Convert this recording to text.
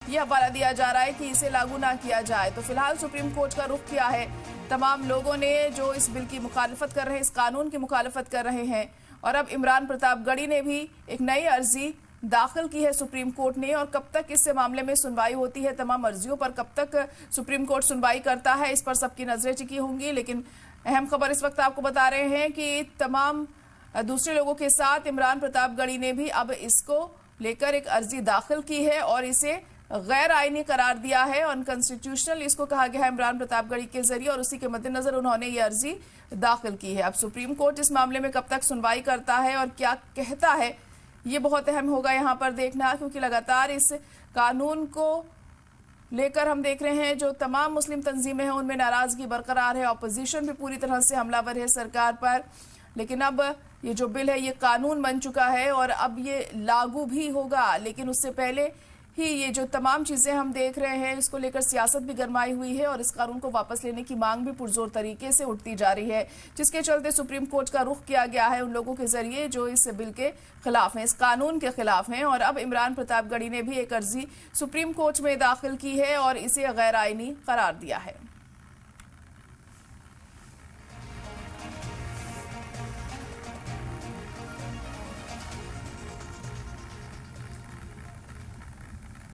ये हवाला दिया जा रहा है कि इसे लागू ना किया जाए। तो फिलहाल सुप्रीम कोर्ट का रुख किया है तमाम लोगों ने जो इस बिल की मुखालफत कर रहे हैं, इस कानून की मुखालफत कर रहे हैं। और अब इमरान प्रतापगढ़ी ने भी एक नई अर्जी दाखिल की है सुप्रीम कोर्ट ने। और कब तक इस मामले में सुनवाई होती है, तमाम अर्जियों पर कब तक सुप्रीम कोर्ट सुनवाई करता है, इस पर सबकी नजरें टिकी होंगी। लेकिन अहम खबर इस वक्त आपको बता रहे हैं कि तमाम दूसरे लोगों के साथ इमरान प्रतापगढ़ी ने भी अब इसको लेकर एक अर्जी दाखिल की है और इसे गैर आईनी करार दिया है। अनकॉन्स्टिट्यूशनल इसको कहा गया है इमरान प्रतापगढ़ी के जरिए, और उसी के मद्देनजर उन्होंने ये अर्जी दाखिल की है। अब सुप्रीम कोर्ट इस मामले में कब तक सुनवाई करता है और क्या कहता है, ये बहुत अहम होगा यहाँ पर देखना, क्योंकि लगातार इस कानून को लेकर हम देख रहे हैं जो तमाम मुस्लिम तंजीमें हैं उनमें नाराजगी बरकरार है। ऑपोजिशन भी पूरी तरह से हमलावर है सरकार पर। लेकिन अब ये जो बिल है ये कानून बन चुका है और अब ये लागू भी होगा। लेकिन उससे पहले ही ये जो तमाम चीजें हम देख रहे हैं इसको लेकर सियासत भी गरमाई हुई है और इस कानून को वापस लेने की मांग भी पुरजोर तरीके से उठती जा रही है, जिसके चलते सुप्रीम कोर्ट का रुख किया गया है उन लोगों के जरिए जो इस बिल के खिलाफ हैं, इस कानून के खिलाफ हैं। और अब इमरान प्रतापगढ़ी ने भी एक अर्जी सुप्रीम कोर्ट में दाखिल की है और इसे गैर आईनी करार दिया है।